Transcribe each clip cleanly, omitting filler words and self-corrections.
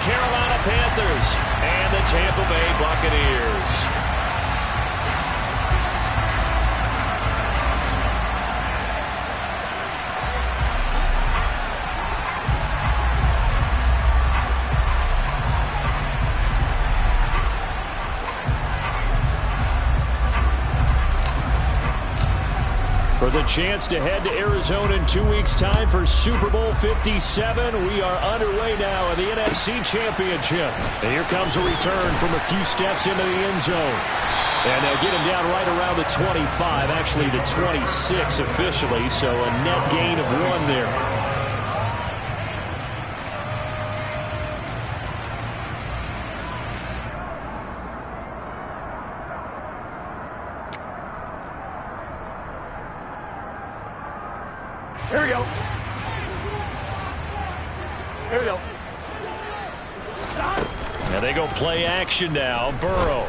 Carolina Panthers and the Tampa Bay Buccaneers. For the chance to head to Arizona in 2 weeks' time for Super Bowl 57, we are underway now in the NFC Championship. And here comes a return from a few steps into the end zone. And they'll get him down right around the 25, actually the 26 officially, so a net gain of 1 there. Here we go. Here we go. And they go play action now. Burrow.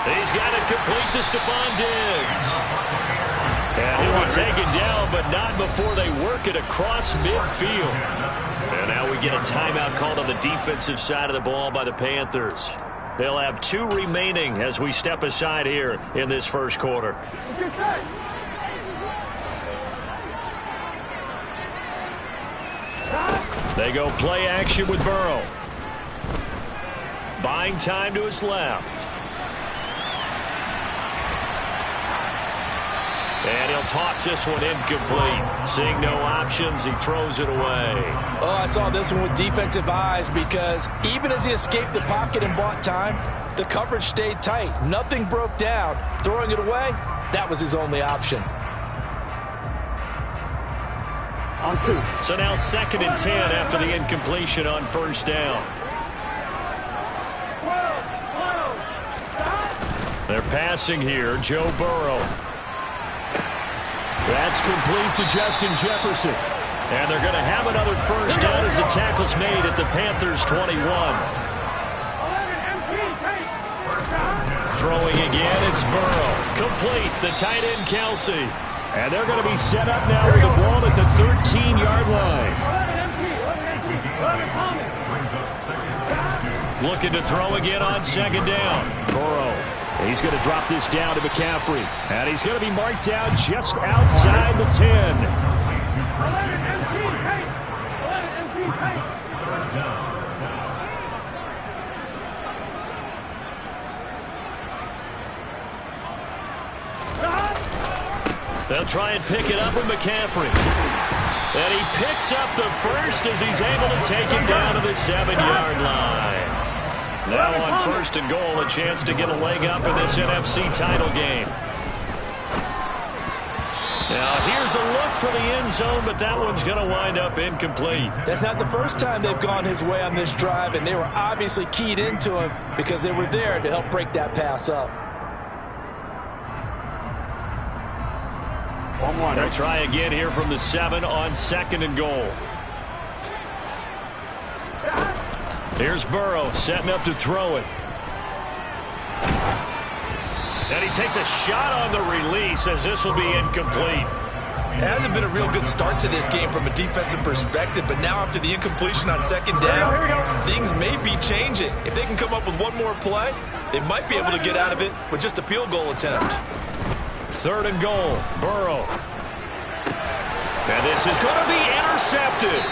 He's got it complete to Stephon Diggs. And he'll be taken down, but not before they work it across midfield. And now we get a timeout called on the defensive side of the ball by the Panthers. They'll have 2 remaining as we step aside here in this first quarter. They go play action with Burrow. Buying time to his left. And he'll toss this one incomplete. Seeing no options, he throws it away. Oh, I saw this one with defensive eyes because even as he escaped the pocket and bought time, the coverage stayed tight. Nothing broke down. Throwing it away, that was his only option. So now 2nd and 10 after the incompletion on first down. They're passing here. Joe Burrow. That's complete to Justin Jefferson. And they're going to have another first down as the tackle's made at the Panthers' 21. Throwing again, it's Burrow. Complete, the tight end Kelsey. And they're going to be set up now with the ball at the 13-yard line. Looking to throw again on 2nd down. Burrow. He's going to drop this down to McCaffrey. And he's going to be marked down just outside the 10. They'll try and pick it up with McCaffrey. And he picks up the first as he's able to take it down to the 7-yard line. Now on 1st and goal, a chance to get a leg up in this NFC title game. Now here's a look for the end zone, but that one's going to wind up incomplete. That's not the first time they've gone his way on this drive, and they were obviously keyed into him because they were there to help break that pass up. They'll try again here from the 7 on 2nd and goal. Here's Burrow setting up to throw it. And he takes a shot on the release as this will be incomplete. It hasn't been a real good start to this game from a defensive perspective, but now after the incompletion on 2nd down, things may be changing. If they can come up with one more play, they might be able to get out of it with just a field goal attempt. 3rd and goal, Burrow. And this is going to be intercepted.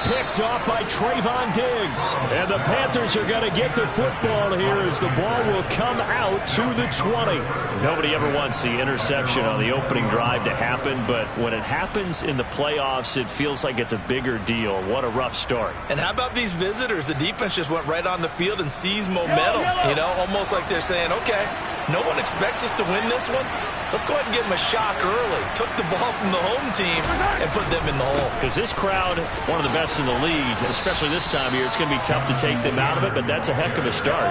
Picked off by Trayvon Diggs. And the Panthers are going to get the football here as the ball will come out to the 20. Nobody ever wants the interception on the opening drive to happen, but when it happens in the playoffs, it feels like it's a bigger deal. What a rough start. And how about these visitors? The defense just went right on the field and seized momentum. You know, almost like they're saying, okay, no one expects us to win this one. Let's go ahead and give them a shock early. Took the ball from the home team and put them in the hole. Because this crowd, one of the best in the league, especially this time of year, it's going to be tough to take them out of it, but that's a heck of a start.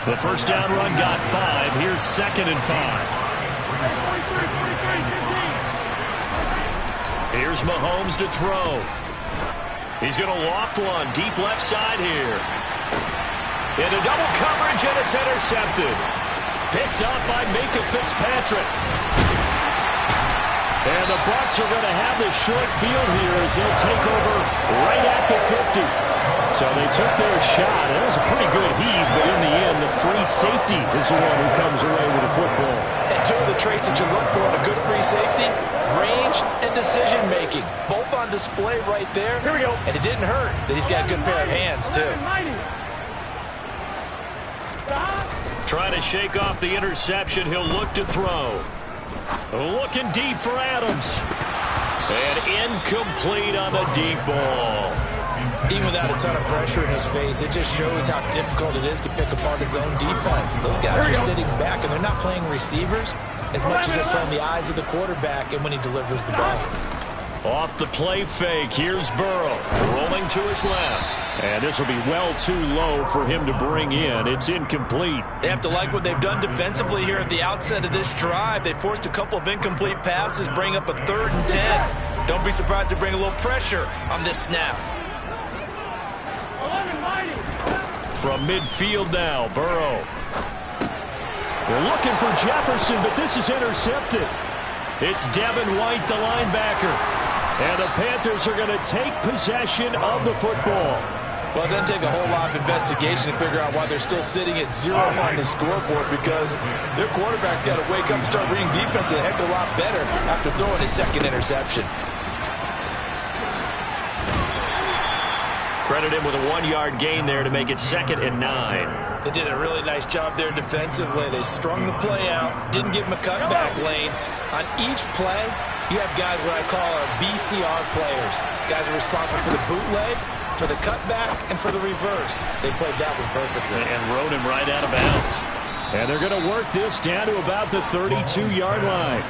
The first down run got 5. Here's 2nd and 5. Here's Mahomes to throw. He's going to loft one deep left side here. Into double coverage, and it's intercepted. Picked up by Minka Fitzpatrick. And the Bucs are going to have the short field here as they'll take over right at the 50. So they took their shot. It was a pretty good heave, but in the end, the free safety is the one who comes away with the football. And two of the traits that you look for in a good free safety, range and decision-making. Both on display right there. Here we go. And it didn't hurt that he's got a good pair of hands, too. Trying to shake off the interception. He'll look to throw. Looking deep for Adams. And incomplete on the deep ball. Even without a ton of pressure in his face, it just shows how difficult it is to pick apart his own defense. Those guys are sitting back, and they're not playing receivers as much as they're playing the eyes of the quarterback and when he delivers the ball. Off the play fake, here's Burrow, rolling to his left. And this will be well too low for him to bring in. It's incomplete. They have to like what they've done defensively here at the outset of this drive. They forced a couple of incomplete passes, bring up a 3rd and 10. Don't be surprised to bring a little pressure on this snap. From midfield now, Burrow. They're looking for Jefferson, but this is intercepted. It's Devin White, the linebacker. And the Panthers are going to take possession of the football. Well, it doesn't take a whole lot of investigation to figure out why they're still sitting at 0 on the scoreboard, because their quarterback's got to wake up and start reading defense a heck of a lot better after throwing his 2nd interception. Credit him with a 1-yard gain there to make it 2nd and 9. They did a really nice job there defensively. They strung the play out, didn't give him a cutback lane. On each play, you have guys what I call our BCR players. Guys are responsible for the bootleg, for the cutback, and for the reverse. They played that one perfectly. And rode him right out of bounds. And they're going to work this down to about the 32-yard line.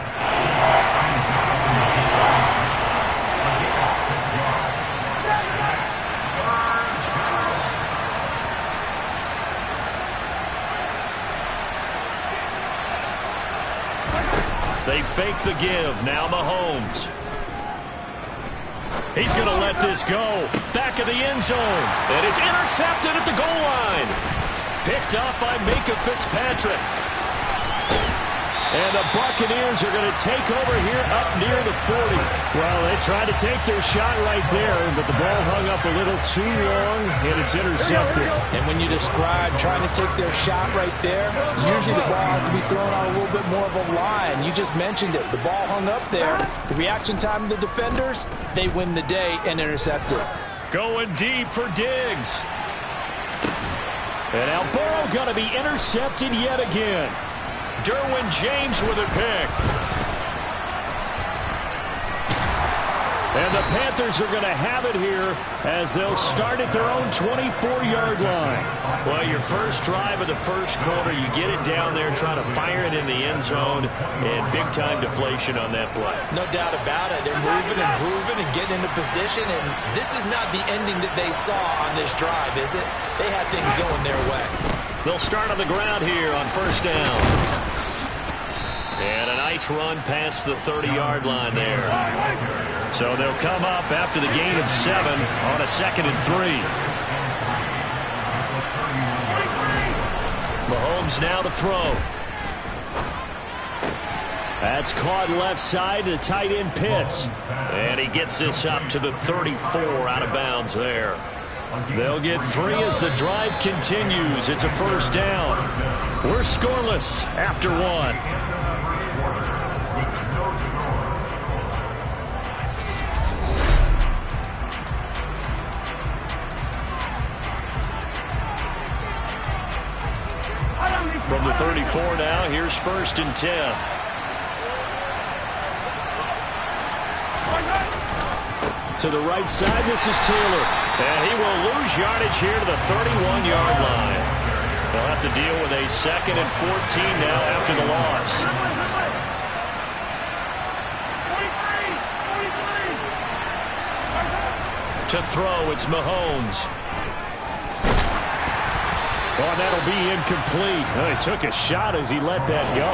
They fake the give. Now Mahomes. He's going to let this go. Back of the end zone. And it's intercepted at the goal line. Picked off by Minka Fitzpatrick. And the Buccaneers are going to take over here up near the 40. Well, they tried to take their shot right there, but the ball hung up a little too long, and it's intercepted. And when you describe trying to take their shot right there, usually the ball has to be thrown on a little bit more of a line. You just mentioned it. The ball hung up there. The reaction time of the defenders, they win the day and intercept it. Going deep for Diggs. And now Burrow going to be intercepted yet again. Derwin James with a pick. And the Panthers are going to have it here as they'll start at their own 24-yard line. Well, your first drive of the first quarter, you get it down there, try to fire it in the end zone, and big-time deflation on that play. No doubt about it. They're moving and grooving and getting into position, and this is not the ending that they saw on this drive, is it? They had things going their way. They'll start on the ground here on 1st down. And a nice run past the 30-yard line there. So they'll come up after the gain of 7 on a 2nd and 3. Mahomes now to throw. That's caught left side to tight end Pitts. And he gets this up to the 34 out of bounds there. They'll get 3 as the drive continues. It's a 1st down. We're scoreless after 1. From the 34 now, here's 1st and 10. To the right side, this is Taylor. And he will lose yardage here to the 31-yard line. They'll have to deal with a 2nd and 14 now after the loss. To throw, it's Mahomes. Oh, that'll be incomplete. Oh, he took a shot as he let that go.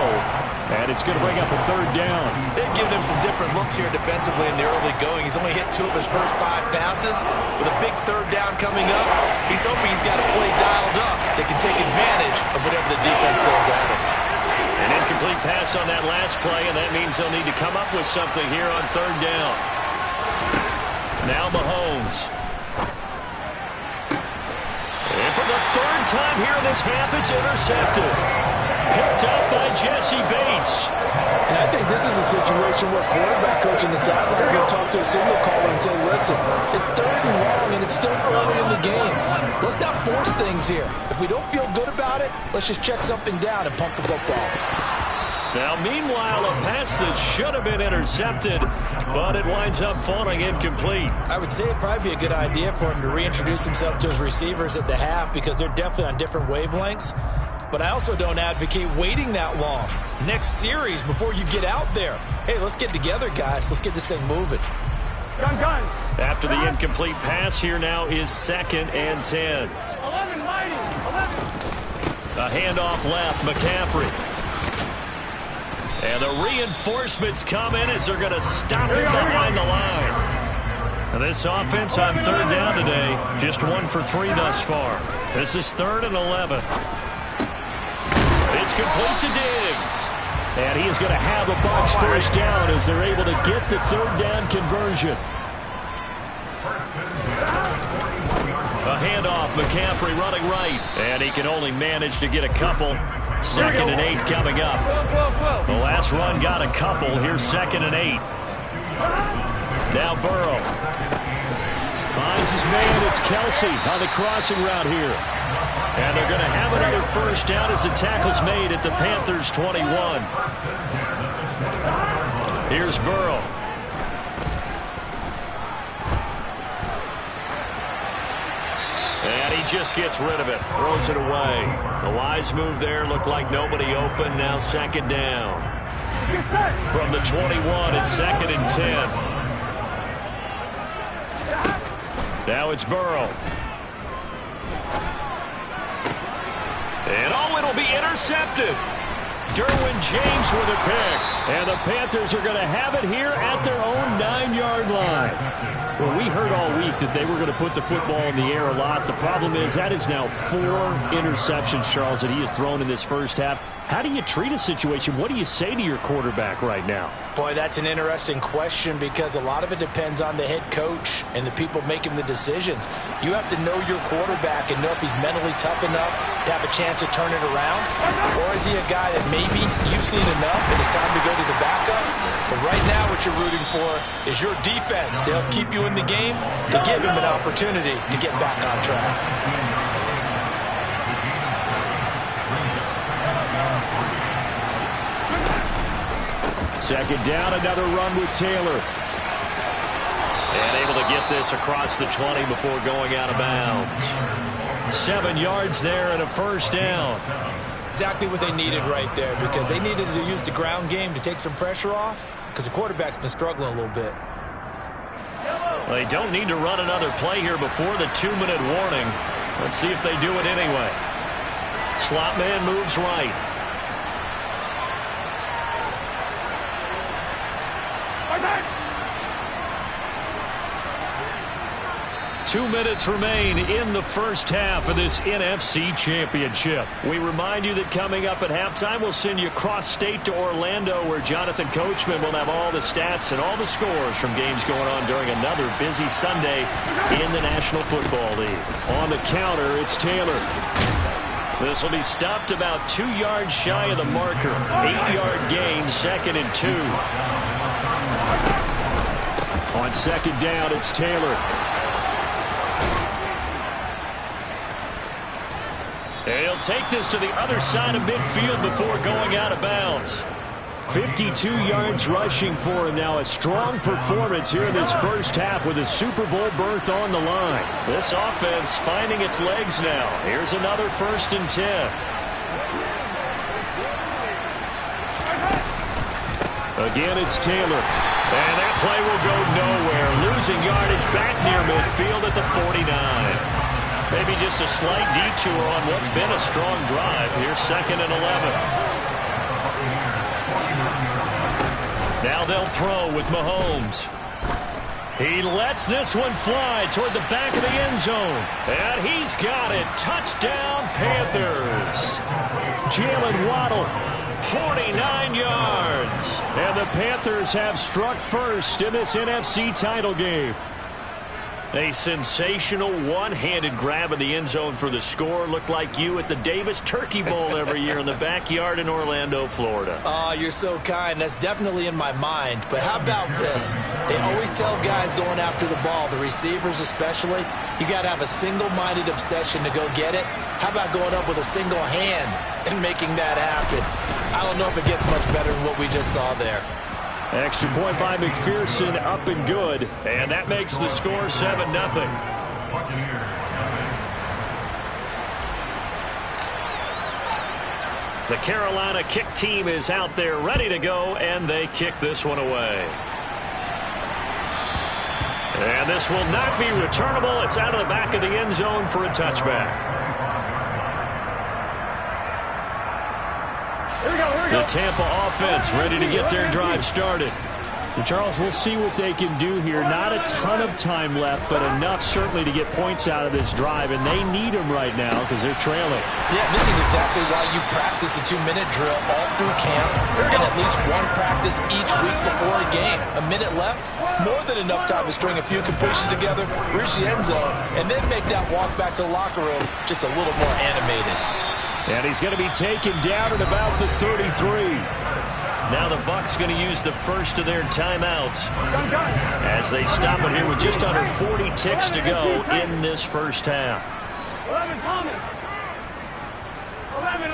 And it's going to bring up a 3rd down. They've given him some different looks here defensively in the early going. He's only hit 2 of his first 5 passes. With a big 3rd down coming up, he's hoping he's got a play dialed up that can take advantage of whatever the defense throws at him. An incomplete pass on that last play, and that means they'll need to come up with something here on 3rd down. Now Mahomes. the third time here in this half, it's intercepted. Picked up by Jesse Bates. And I think this is a situation where quarterback coach on the sideline is going to talk to a signal caller and say, listen, it's 3rd and long, and it's still early in the game. Let's not force things here. If we don't feel good about it, let's just check something down and pump the football. Now, meanwhile, a pass that should have been intercepted, but it winds up falling incomplete. I would say it'd probably be a good idea for him to reintroduce himself to his receivers at the half because they're definitely on different wavelengths. But I also don't advocate waiting that long. Next series before you get out there. Hey, let's get together, guys. Let's get this thing moving. Gun. After the incomplete pass, here now is 2nd and 10. 11, mighty. 11. A handoff left, McCaffrey. And the reinforcements come in as they're going to stop him behind the line. And this offense on 3rd down today, just 1 for 3 thus far. This is 3rd and 11. It's complete to Diggs. And he is going to have a Bucs first down as they're able to get the 3rd down conversion. A handoff, McCaffrey running right. And he can only manage to get a couple. 2nd and 8 coming up. The last run got a couple. Here's 2nd and 8. Now Burrow. Finds his man. It's Kelsey on the crossing route here. And they're going to have another first down as the tackle's made at the Panthers' 21. Here's Burrow. And he just gets rid of it. Throws it away. The wise move there. Looked like nobody open. Now 2nd down. From the 21, it's 2nd and 10. Now it's Burrow. And it'll be intercepted. Derwin James with a pick. And the Panthers are going to have it here at their own 9-yard line. Well, we heard all week that they were going to put the football in the air a lot. The problem is that is now 4 interceptions, Charles, that he has thrown in this first half. How do you treat a situation? What do you say to your quarterback right now? Boy, that's an interesting question because a lot of it depends on the head coach and the people making the decisions. You have to know your quarterback and know if he's mentally tough enough to have a chance to turn it around. Or is he a guy that maybe you've seen enough and it's time to go to the backup? But right now what you're rooting for is your defense to help keep you in the game, to give him an opportunity to get back on track. Second down, another run with Taylor. And able to get this across the 20 before going out of bounds. 7 yards there and a first down. Exactly what they needed right there because they needed to use the ground game to take some pressure off because the quarterback's been struggling a little bit. Well, they don't need to run another play here before the 2-minute warning. Let's see if they do it anyway. Slot man moves right. 2 minutes remain in the first half of this NFC Championship. We remind you that coming up at halftime, we'll send you cross-state to Orlando, where Jonathan Coachman will have all the stats and all the scores from games going on during another busy Sunday in the National Football League. On the counter, it's Taylor. This will be stopped about 2 yards shy of the marker. 8-yard gain, 2nd and 2. On second down, it's Taylor. He'll take this to the other side of midfield before going out of bounds. 52 yards rushing for him now. A strong performance here in this first half with a Super Bowl berth on the line. This offense finding its legs now. Here's another 1st and 10. Again, it's Taylor. And that play will go nowhere. Losing yardage back near midfield at the 49. Maybe just a slight detour on what's been a strong drive. Here's 2nd and 11. Now they'll throw with Mahomes. He lets this one fly toward the back of the end zone. And he's got it. Touchdown, Panthers. Jalen Waddle, 49 yards. And the Panthers have struck first in this NFC title game. A sensational one-handed grab in the end zone for the score. Looked like you at the Davis Turkey Bowl every year in the backyard in Orlando, Florida. Oh, you're so kind. That's definitely in my mind. But how about this? They always tell guys going after the ball, the receivers especially, you got to have a single-minded obsession to go get it. How about going up with a single hand and making that happen? I don't know if it gets much better than what we just saw there. Extra point by McPherson, up and good. And that makes the score 7-0. The Carolina kick team is out there ready to go, and they kick this one away. And this will not be returnable. It's out of the back of the end zone for a touchback. The Tampa offense ready to get their drive started. So Charles, we'll see what they can do here. Not a ton of time left, but enough certainly to get points out of this drive, and they need them right now because they're trailing. Yeah, this is exactly why you practice a 2-minute drill all through camp and at least one practice each week before a game. A minute left, more than enough time to string a few completions together, reach the end zone, and then make that walk back to the locker room just a little more animated. And he's going to be taken down at about the 33. Now the Bucs going to use the first of their timeouts as they stop it here with just under 40 ticks to go in this first half. 11 coming. 11.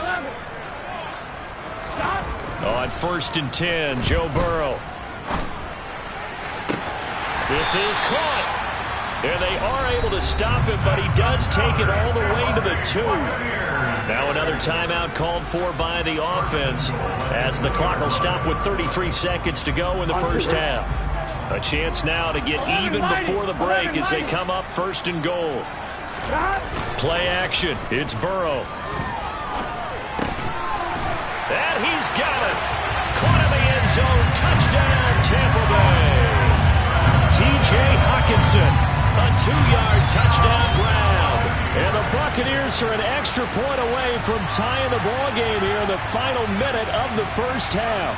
Stop. On 1st and 10, Joe Burrow. This is caught. And they are able to stop him, but he does take it all the way to the 2. Now another timeout called for by the offense as the clock will stop with 33 seconds to go in the first half. A chance now to get even before the break as they come up 1st and goal. Play action. It's Burrow. And he's got it. Caught in the end zone. Touchdown, Tampa Bay. T.J. Hockenson. A 2-yard touchdown grab. And the Buccaneers are an extra point away from tying the ball game here in the final minute of the first half.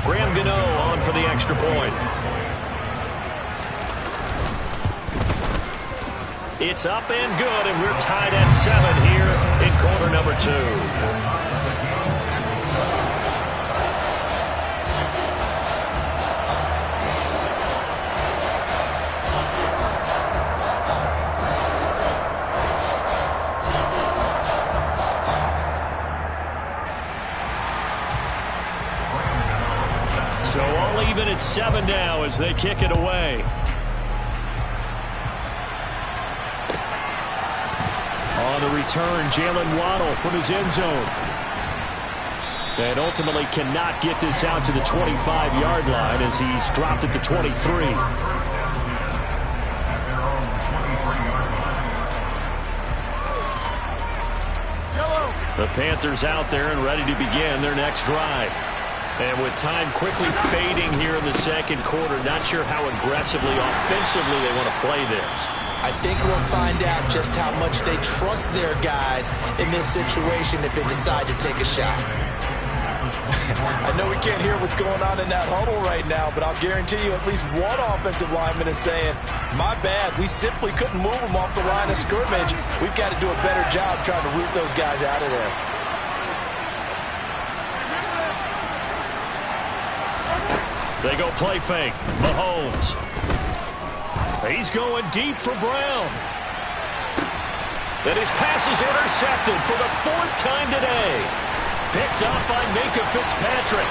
Graham Gano on for the extra point. It's up and good, and we're tied at 7 here in quarter number 2. So all even at 7 now as they kick it away. On the return, Jalen Waddle from his end zone. And ultimately cannot get this out to the 25-yard line as he's dropped at the 23. The Panthers out there and ready to begin their next drive. And with time quickly fading here in the second quarter, not sure how aggressively, offensively they want to play this. I think we'll find out just how much they trust their guys in this situation if they decide to take a shot. I know we can't hear what's going on in that huddle right now, but I'll guarantee you at least one offensive lineman is saying, my bad, we simply couldn't move them off the line of scrimmage. We've got to do a better job trying to root those guys out of there. They go play fake. Mahomes. He's going deep for Brown. And his pass is intercepted for the 4th time today. Picked up by Minkah Fitzpatrick.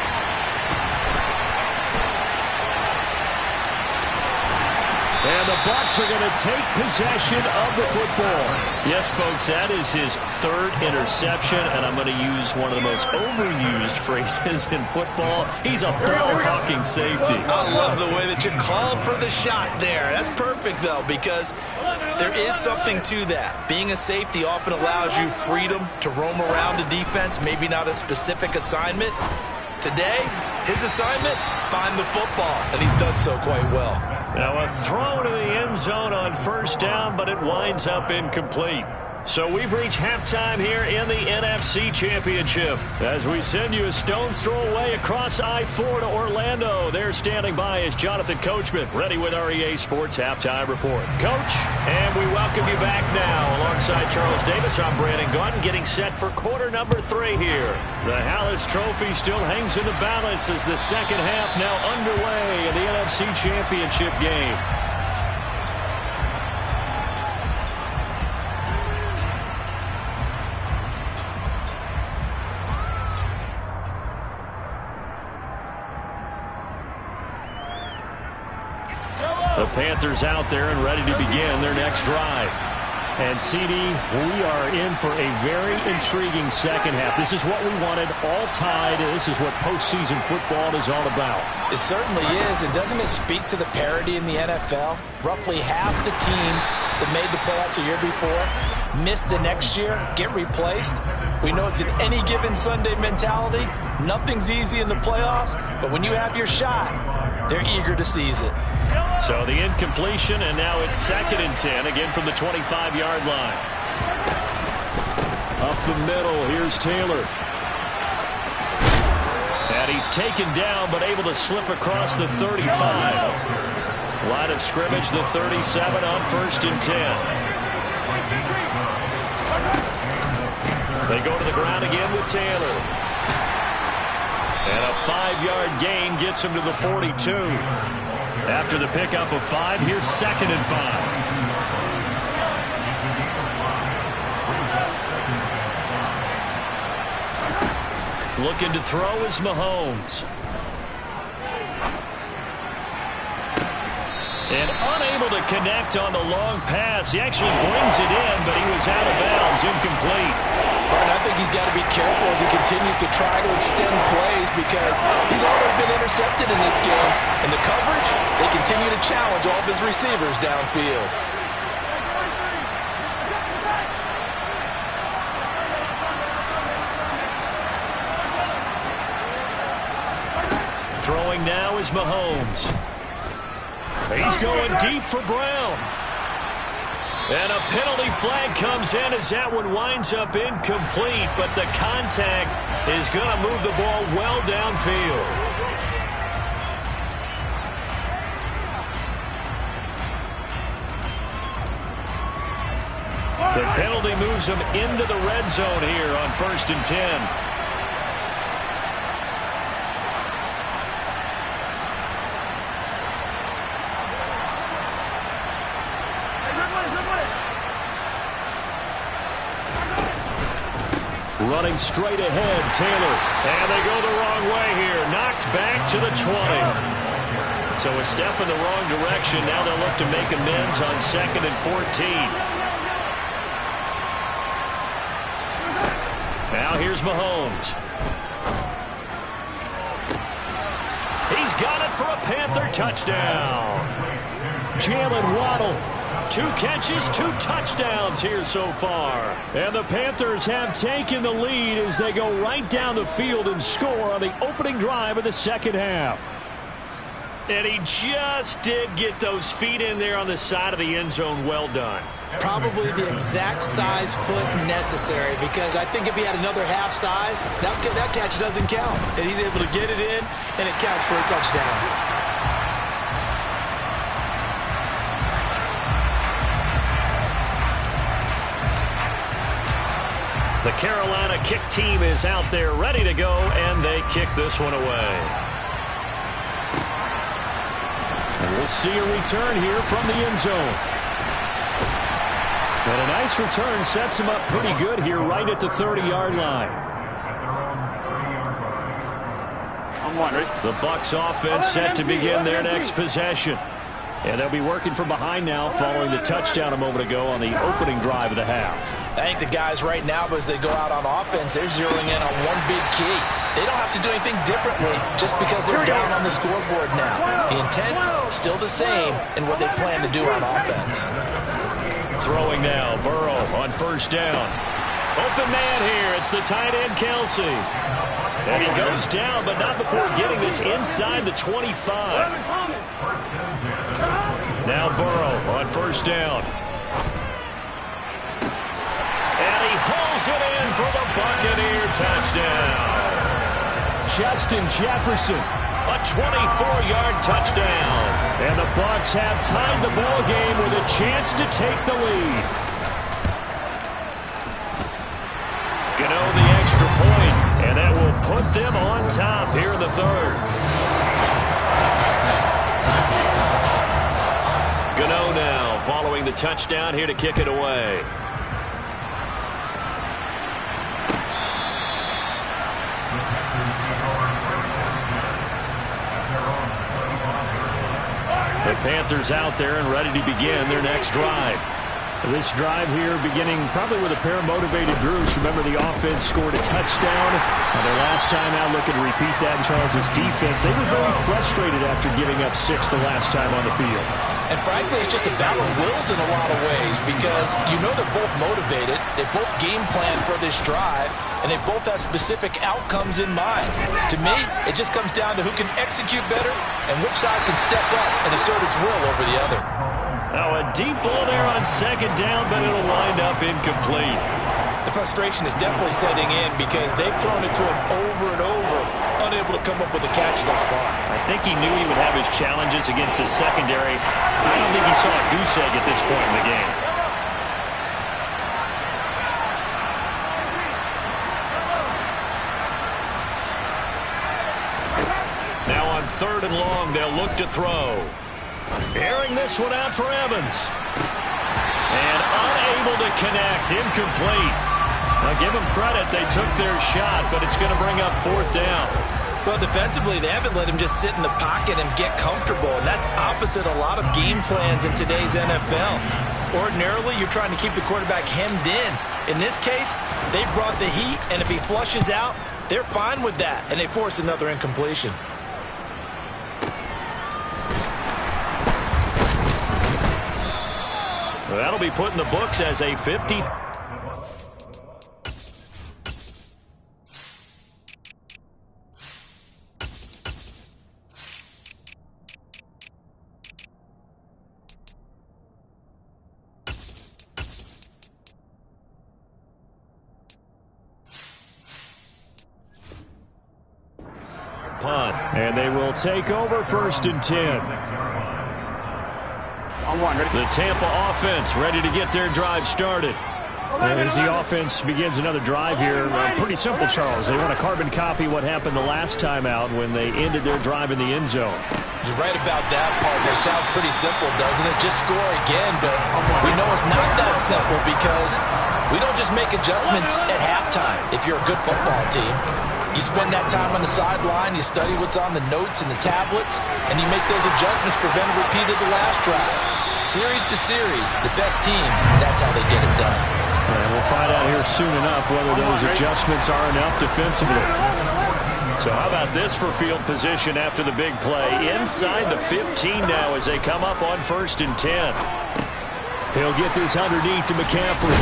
And the Bucs are going to take possession of the football. Yes, folks, that is his 3rd interception, and I'm going to use one of the most overused phrases in football. He's a ball-hawking safety. I love the way that you called for the shot there. That's perfect, though, because there is something to that. Being a safety often allows you freedom to roam around the defense, maybe not a specific assignment. Today, his assignment, find the football, and he's done so quite well. Now a throw to the end zone on 1st down, but it winds up incomplete. So we've reached halftime here in the NFC Championship as we send you a stone's throw away across I-4 to Orlando. There standing by is Jonathan Coachman, ready with our EA Sports Halftime Report. Coach, and we welcome you back now. Alongside Charles Davis, I'm Brandon Gunn, getting set for quarter number 3 here. The Hallis Trophy still hangs in the balance as the second half now underway in the NFC Championship game. The Panthers out there and ready to begin their next drive. And, CD, we are in for a very intriguing second half. This is what we wanted, all tied. This is what postseason football is all about. It certainly is. And doesn't it speak to the parity in the NFL? Roughly half the teams that made the playoffs the year before miss the next year, get replaced. We know it's an any given Sunday mentality. Nothing's easy in the playoffs, but when you have your shot, they're eager to seize it. So the incompletion, and now it's 2nd and 10, again from the 25-yard line. Up the middle, here's Taylor. And he's taken down, but able to slip across the 35. Line of scrimmage, the 37 on 1st and 10. They go to the ground again with Taylor. And a 5-yard gain gets him to the 42. After the pickup of 5, here's 2nd and 5. Looking to throw is Mahomes. And unable to connect on the long pass. He actually brings it in, but he was out of bounds, incomplete. But I think he's got to be careful as he continues to try to extend plays because he's already been intercepted in this game. And the coverage, they continue to challenge all of his receivers downfield. Throwing now is Mahomes. He's going deep for Brown. And a penalty flag comes in as that one winds up incomplete, but the contact is going to move the ball well downfield. The penalty moves him into the red zone here on 1st and 10. Running straight ahead, Taylor. And they go the wrong way here. Knocked back to the 20. So a step in the wrong direction. Now they'll look to make amends on 2nd and 14. Now here's Mahomes. He's got it for a Panther touchdown. Jalen Waddle. 2 catches, 2 touchdowns here so far. And the Panthers have taken the lead as they go right down the field and score on the opening drive of the second half. And he just did get those feet in there on the side of the end zone. Well done. Probably the exact size foot necessary because I think if he had another half size, that catch doesn't count. And he's able to get it in, and it counts for a touchdown. The Carolina kick team is out there ready to go, and they kick this one away. And we'll see a return here from the end zone. And a nice return sets him up pretty good here right at the 30-yard line. The Bucs offense set to begin their next possession. And they'll be working from behind now following the touchdown a moment ago on the opening drive of the half. I think the guys right now, as they go out on offense, they're zeroing in on one big key. They don't have to do anything differently just because they're down on the scoreboard now. The intent, still the same in what they plan to do on offense. Throwing now, Burrow on 1st down. Open man here, it's the tight end Kelsey. And he goes down, but not before getting this inside the 25. Now Burrow on 1st down. lays it in for the Buccaneer touchdown. Justin Jefferson. A 24-yard touchdown. And the Bucs have tied the ball game with a chance to take the lead. Gano the extra point, and that will put them on top here in the third. Gano now following the touchdown here to kick it away. The Panthers out there and ready to begin their next drive. This drive here beginning probably with a pair of motivated groups. Remember, the offense scored a touchdown. Their last time out looking to repeat that in Charles' defense. They were very frustrated after giving up 6 the last time on the field. And frankly, it's just a battle of wills in a lot of ways because you know they're both motivated. They both game plan for this drive, and they both have specific outcomes in mind. To me, it just comes down to who can execute better and which side can step up and assert its will over the other. Now a deep ball there on second down, but it'll wind up incomplete. The frustration is definitely setting in because they've thrown it to him over and over, unable to come up with a catch thus far. I think he knew he would have his challenges against his secondary. I don't think he saw a goose egg at this point in the game. Now on 3rd and long, they'll look to throw. Airing this one out for Evans. And unable to connect. Incomplete. Now give them credit. They took their shot, but it's going to bring up 4th down. Well, defensively, they haven't let him just sit in the pocket and get comfortable, and that's opposite a lot of game plans in today's NFL. Ordinarily, you're trying to keep the quarterback hemmed in. In this case, they brought the heat, and if he flushes out, they're fine with that, and they force another incompletion. Well, that'll be put in the books as a 50. Punt, and they will take over 1st and 10. The Tampa offense ready to get their drive started. As the offense begins another drive here, pretty simple, Charles. They want to carbon copy what happened the last time out when they ended their drive in the end zone. You're right about that, partner. Sounds pretty simple, doesn't it? Just score again, but we know it's not that simple because we don't just make adjustments at halftime if you're a good football team. You spend that time on the sideline, you study what's on the notes and the tablets, and you make those adjustments prevent a repeat of the last drive. Series to series, the best teams, that's how they get it done. And we'll find out here soon enough whether those adjustments are enough defensively. So how about this for field position after the big play? Inside the 15 now as they come up on 1st and 10. He'll get this underneath to McCaffrey.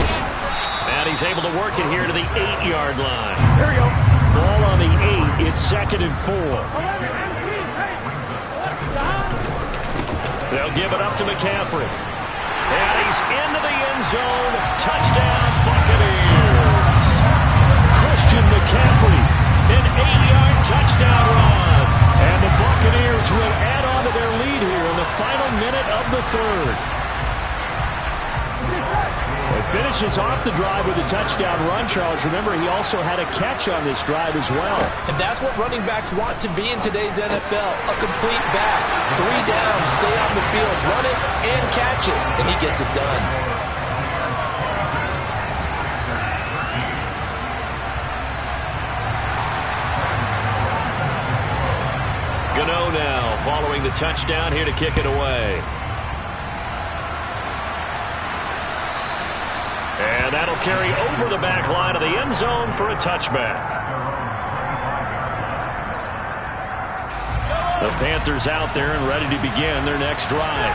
And he's able to work it here to the 8-yard line. Here we go. Ball on the 8. It's 2nd and 4. They'll give it up to McCaffrey. And he's into the end zone. Touchdown, Buccaneers. Christian McCaffrey. An 8-yard touchdown run. And the Buccaneers will add on to their lead here in the final minute of the 3rd. It finishes off the drive with a touchdown run, Charles. Remember, he also had a catch on this drive as well. And that's what running backs want to be in today's NFL. A complete back. 3 downs, stay on the field, run it, and catch it. And he gets it done. Gano now following the touchdown here to kick it away. And that'll carry over the back line of the end zone for a touchback. The Panthers out there and ready to begin their next drive.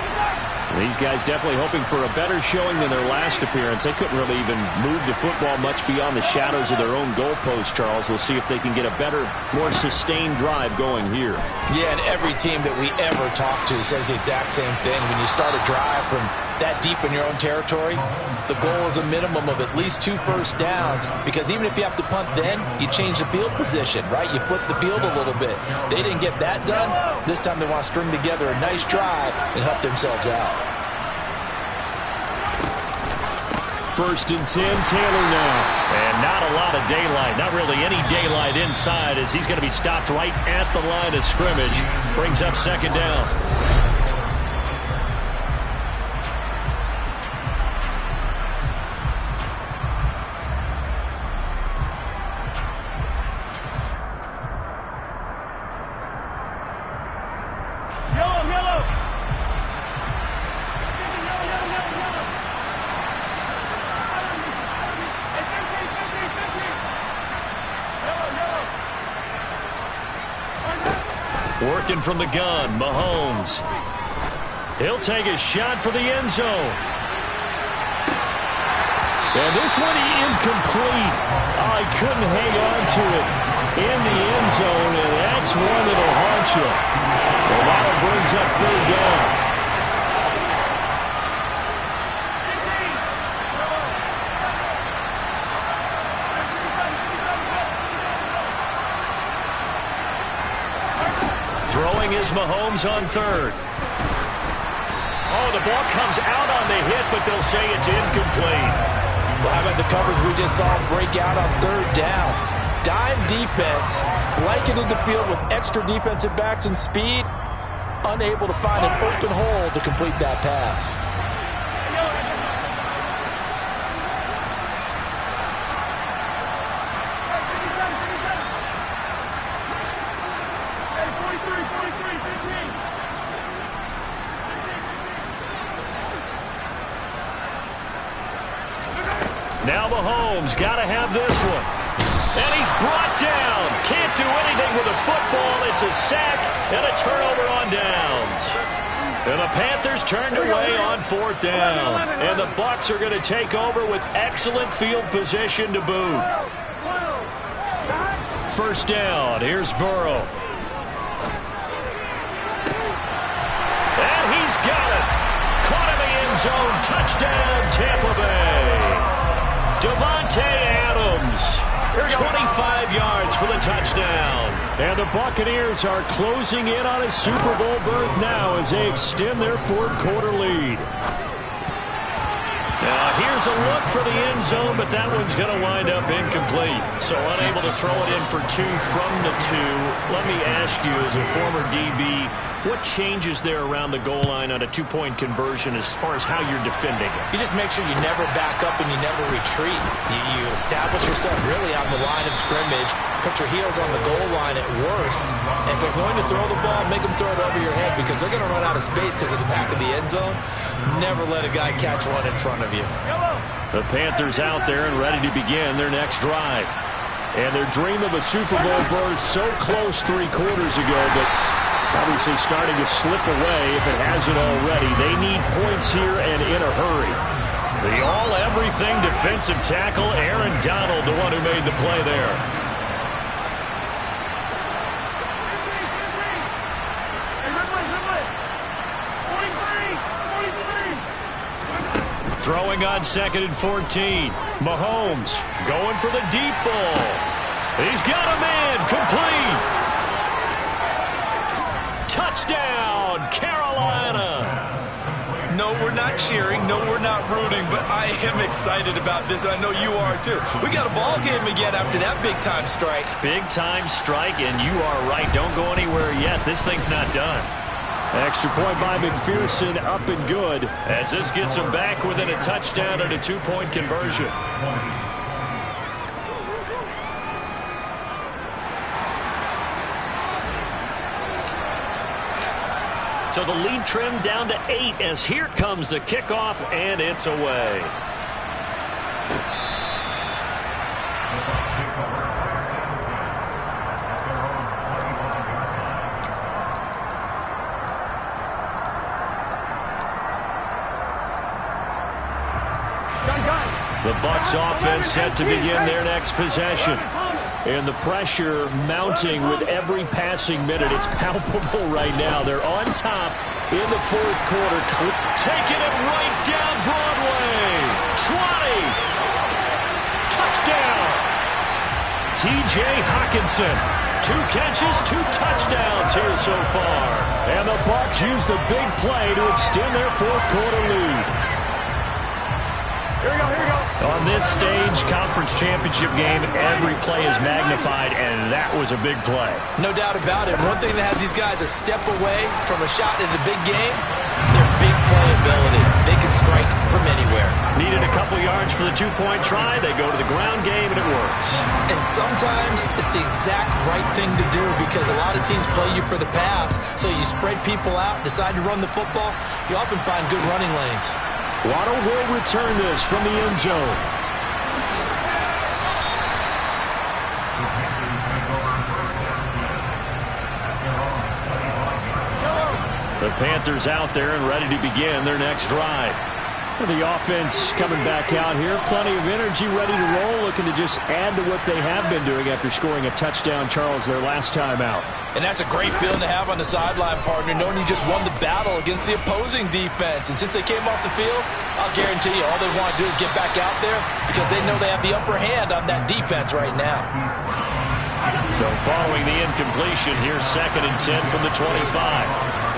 These guys definitely hoping for a better showing than their last appearance. They couldn't really even move the football much beyond the shadows of their own goalpost, Charles. We'll see if they can get a better, more sustained drive going here. Yeah, and every team that we ever talk to says the exact same thing. When you start a drive from that deep in your own territory, the goal is a minimum of at least 2 first downs, because even if you have to punt then, you change the field position, right? You flip the field a little bit. They didn't get that done. This time they want to string together a nice drive and help themselves out. 1st and 10, Taylor now. And not a lot of daylight, not really any daylight inside, as he's going to be stopped right at the line of scrimmage. Brings up 2nd down. Working from the gun, Mahomes. He'll take a shot for the end zone. And this one incomplete. Oh, he couldn't hang on to it in the end zone, and that's one that'll haunt you. And now it brings up 3rd down. Throwing is Mahomes on 3rd. Oh, the ball comes out on the hit, but they'll say it's incomplete. Well, how about the coverage we just saw break out on 3rd down? Dime defense, blanketed the field with extra defensive backs and speed, unable to find an open hole to complete that pass. Now Mahomes got to have this one. And he's brought down. Can't do anything with a football. It's a sack and a turnover on downs. And the Panthers turned away on 4th down. And the Bucs are going to take over with excellent field position to boot. 1st down. Here's Burrow. And he's got it. Caught in the end zone. Touchdown, Tampa Bay. Devontae Adams, 25 yards for the touchdown. And the Buccaneers are closing in on a Super Bowl berth now as they extend their 4th quarter lead. Now here's a look for the end zone, but that one's going to wind up incomplete. So unable to throw it in for 2 from the 2. Let me ask you, as a former DB, what changes there around the goal line on a 2-point conversion as far as how you're defending it? You just make sure you never back up and you never retreat. You establish yourself really on the line of scrimmage, put your heels on the goal line at worst, and if they're going to throw the ball, make them throw it over your head, because they're going to run out of space because of the back of the end zone. Never let a guy catch one in front of you. The Panthers out there and ready to begin their next drive. And their dream of a Super Bowl berth so close 3 quarters ago, but obviously starting to slip away if it hasn't already. They need points here and in a hurry. The all-everything defensive tackle, Aaron Donald, the one who made the play there. Throwing on 2nd and 14. Mahomes going for the deep ball. He's got a man, complete. Touchdown, Carolina. No, we're not cheering. No, we're not rooting, but I am excited about this, and I know you are too. We got a ball game again after that big-time strike. Big-time strike, and you are right. Don't go anywhere yet. This thing's not done. Extra point by McPherson, up and good, as this gets them back within a touchdown and a 2-point conversion. So the lead trimmed down to 8 as here comes the kickoff, and it's away. The Bucs offense set to begin their next possession. And the pressure mounting with every passing minute. It's palpable right now. They're on top in the fourth quarter. Taking it right down Broadway. 20. Touchdown. T.J. Hockenson. 2 catches, 2 touchdowns here so far. And the Bucs use the big play to extend their fourth quarter lead. Here we go, here we go. On this stage, conference championship game, every play is magnified, and that was a big play. No doubt about it. One thing that has these guys a step away from a shot in the big game, their big play ability. They can strike from anywhere. Needed a couple yards for the 2-point try. They go to the ground game, and it works. And sometimes it's the exact right thing to do because a lot of teams play you for the pass, so you spread people out, decide to run the football. You often find good running lanes. Waddle will return this from the end zone. The Panthers out there and ready to begin their next drive. The offense coming back out here. Plenty of energy, ready to roll, looking to just add to what they have been doing after scoring a touchdown, Charles, their last time out. And that's a great feeling to have on the sideline, partner, knowing you just won the battle against the opposing defense. And since they came off the field, I'll guarantee you all they want to do is get back out there because they know they have the upper hand on that defense right now. So following the incompletion, here's 2nd and 10 from the 25.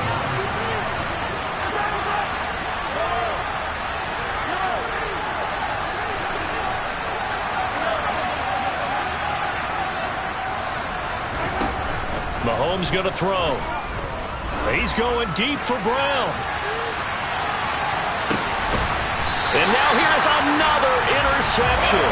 Mahomes going to throw. He's going deep for Brown. And now here's another interception.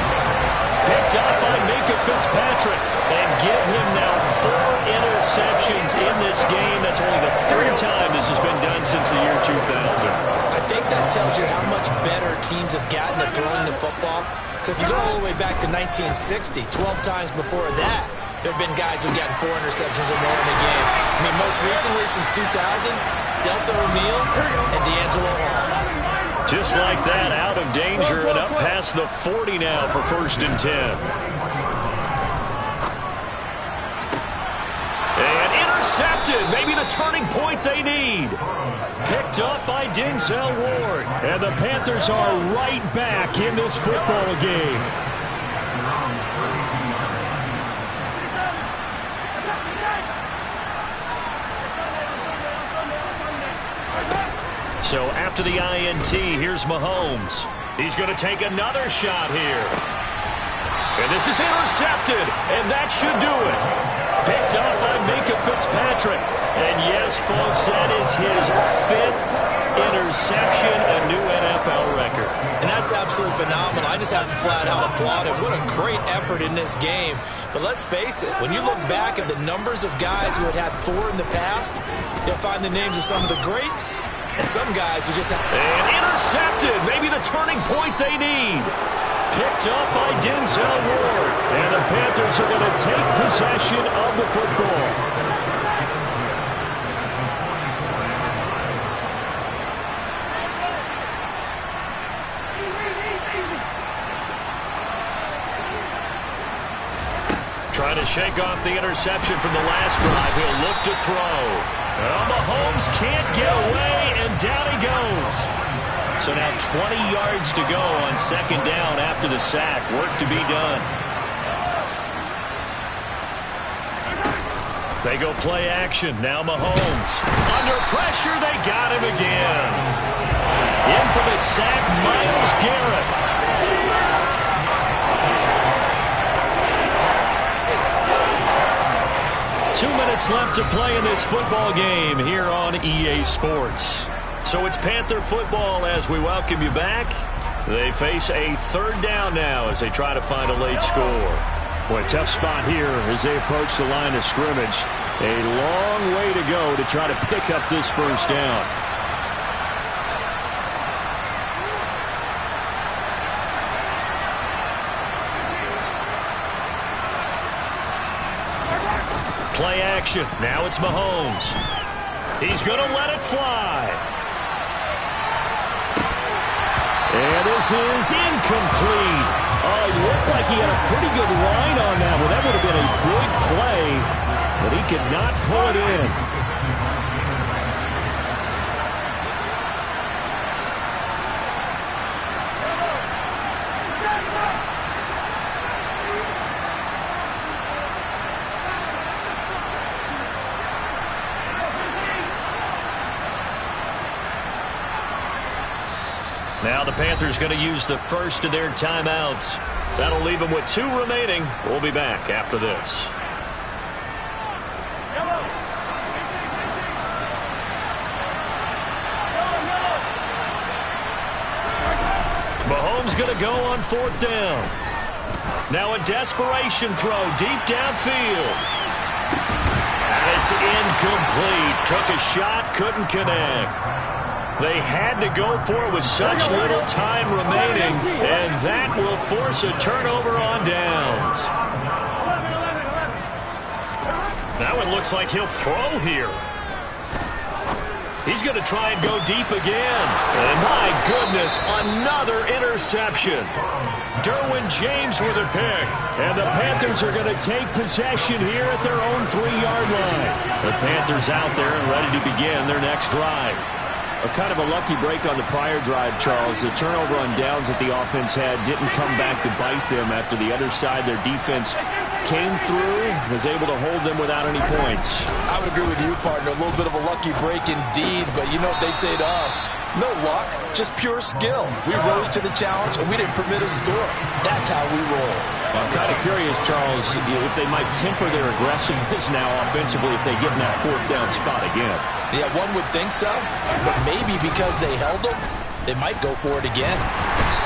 Picked up by Minka Fitzpatrick. And give him now 4 interceptions in this game. That's only the 3rd time this has been done since the year 2000. I think that tells you how much better teams have gotten at throwing the football. Because if you go all the way back to 1960, 12 times before that, there have been guys who've gotten 4 interceptions or more in a game. I mean, most recently, since 2000, Delta O'Neal and D'Angelo Hall. Just like that, out of danger and up past the 40 now for 1st and 10. And intercepted. Maybe the turning point they need. Picked up by Denzel Ward. And the Panthers are right back in this football game. So after the INT, here's Mahomes. He's going to take another shot here. And this is intercepted, and that should do it. Picked up by Minka Fitzpatrick. And yes, folks, that is his 5th interception, a new NFL record. And that's absolutely phenomenal. I just have to flat out applaud him. What a great effort in this game. But let's face it, when you look back at the numbers of guys who had 4 in the past, you'll find the names of some of the greats. And some guys who just have... And intercepted. Maybe the turning point they need. Picked up by Denzel Ward. And the Panthers are going to take possession of the football. Trying to shake off the interception from the last drive. He'll look to throw. Well, Mahomes can't get away, and down he goes. So now 20 yards to go on 2nd down after the sack. Work to be done. They go play action. Now Mahomes. Under pressure, they got him again. In for the sack, Myles Garrett. 2 minutes left to play in this football game here on EA Sports. So it's Panther football as we welcome you back. They face a 3rd down now as they try to find a late score. Boy, tough spot here as they approach the line of scrimmage. A long way to go to try to pick up this 1st down. Play action. Now it's Mahomes. He's going to let it fly. And this is incomplete. Oh, it looked like he had a pretty good line on that one. That would have been a big play, but he could not pull it in. Now the Panthers going to use the first of their timeouts. That'll leave them with 2 remaining. We'll be back after this. Mahomes going to go on 4th down. Now a desperation throw deep downfield. And it's incomplete. Took a shot, couldn't connect. They had to go for it with such little time remaining, and that will force a turnover on downs. That one looks like he'll throw here. He's going to try and go deep again. And my goodness, another interception. Derwin James with a pick. And the Panthers are going to take possession here at their own 3-yard line. The Panthers out there and ready to begin their next drive. A kind of a lucky break on the prior drive, Charles. The turnover on downs that the offense had didn't come back to bite them after the other side. Their defense came through, was able to hold them without any points. I would agree with you, partner. A little bit of a lucky break indeed, but you know what they'd say to us? No luck, just pure skill. We rose to the challenge, and we didn't permit a score. That's how we roll. I'm kind of curious, Charles, if they might temper their aggressiveness now offensively if they get in that 4th down spot again. Yeah, one would think so, but maybe because they held them, they might go for it again.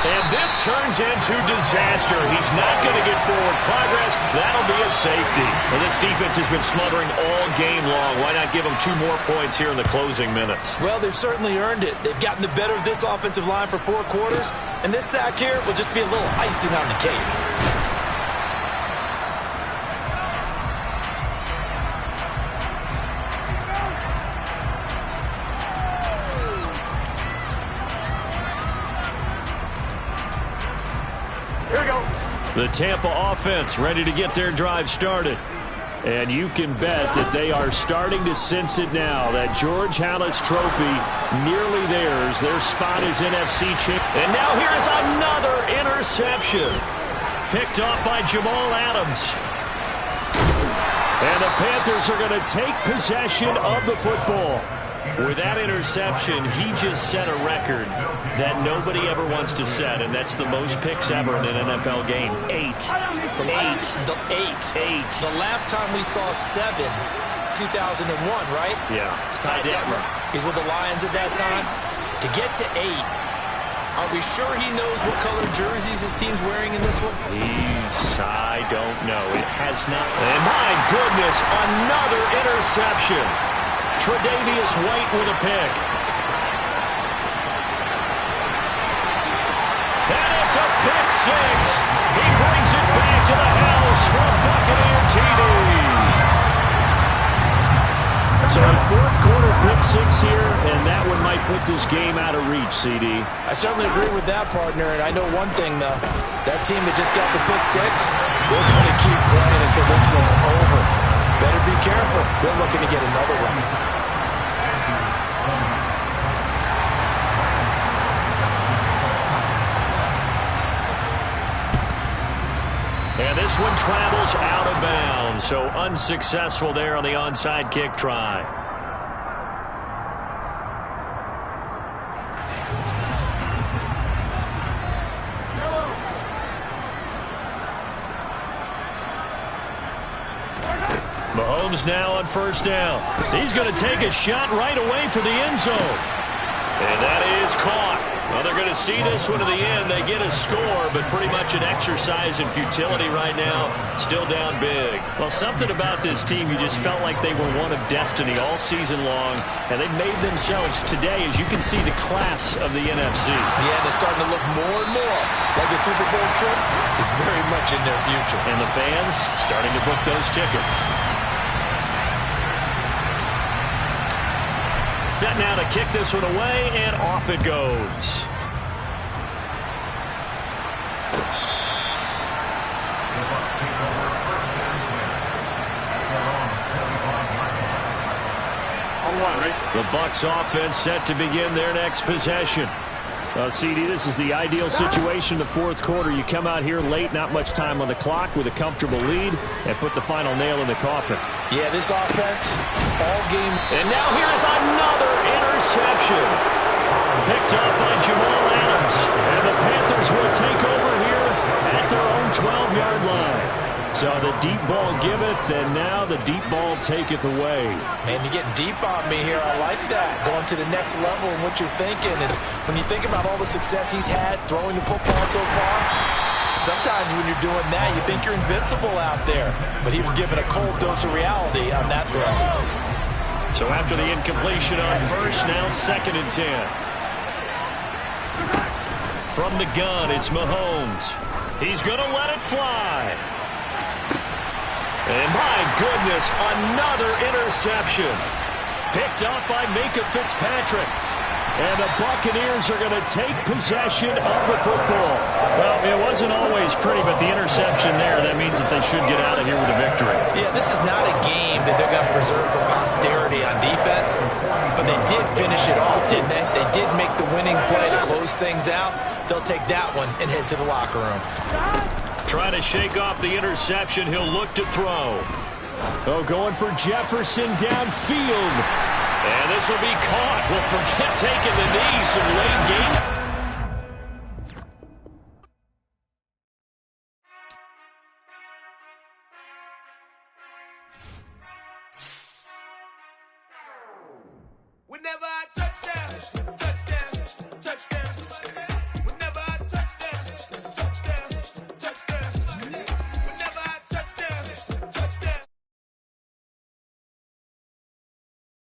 And this turns into disaster. He's not going to get forward progress. That'll be a safety. Well, this defense has been smothering all game long. Why not give them 2 more points here in the closing minutes? Well, they've certainly earned it. They've gotten the better of this offensive line for 4 quarters, and this sack here will just be a little icing on the cake. The Tampa offense ready to get their drive started. And you can bet that they are starting to sense it now. That George Halas trophy nearly theirs. Their spot is NFC champ. And now here's another interception. Picked off by Jamal Adams. And the Panthers are going to take possession of the football. With that interception, he just set a record that nobody ever wants to set, and that's the most picks ever in an NFL game. 8. The last time we saw 7, 2001, right? Yeah. It's Ty Detmer. He's with the Lions at that time. To get to 8, are we sure he knows what color jerseys his team's wearing in this one? I don't know. It has not. And my goodness, another interception. Tre'Davious White with a pick. And it's a pick 6. He brings it back to the house for a Buccaneer TD. So a 4th quarter pick 6 here, and that one might put this game out of reach, CD. I certainly agree with that, partner, and I know one thing, though. That team that just got the pick 6, they're going to keep playing until this one's over. Better be careful. They're looking to get another one. And this one travels out of bounds, so unsuccessful there on the onside kick try. Mahomes now on 1st down. He's going to take a shot right away for the end zone. And that is caught. Well, they're going to see this one to the end. They get a score, but pretty much an exercise in futility right now. Still down big. Well, something about this team, you just felt like they were one of destiny all season long, and they made themselves today, as you can see, the class of the NFC. Yeah, they're starting to look more and more like the Super Bowl trip is very much in their future. And the fans starting to book those tickets. Set now to kick this one away, and off it goes. The Bucs offense set to begin their next possession. CD, this is the ideal situation in the fourth quarter. You come out here late, not much time on the clock with a comfortable lead, and put the final nail in the coffin. Yeah, this offense, all game. And now here's another interception. Picked up by Jamal Adams. And the Panthers will take over here at their own 12-yard line. So the deep ball giveth, and now the deep ball taketh away. Man, you're getting deep on me here. I like that. Going to the next level in what you're thinking. And when you think about all the success he's had throwing the football so far, sometimes when you're doing that, you think you're invincible out there. But he was given a cold dose of reality on that throw. So after the incompletion on first, now 2nd and 10. From the gun, it's Mahomes. He's going to let it fly. And my goodness, another interception. Picked up by Minkah Fitzpatrick. And the Buccaneers are going to take possession of the football. Well, it wasn't always pretty, but the interception there, that means that they should get out of here with a victory. Yeah, this is not a game that they're going to preserve for posterity on defense, but they did finish it off, didn't they? They did make the winning play to close things out. They'll take that one and head to the locker room. Trying to shake off the interception, he'll look to throw. Oh, going for Jefferson downfield. And this will be caught. We'll forget taking the knee. Some late gain. Whenever I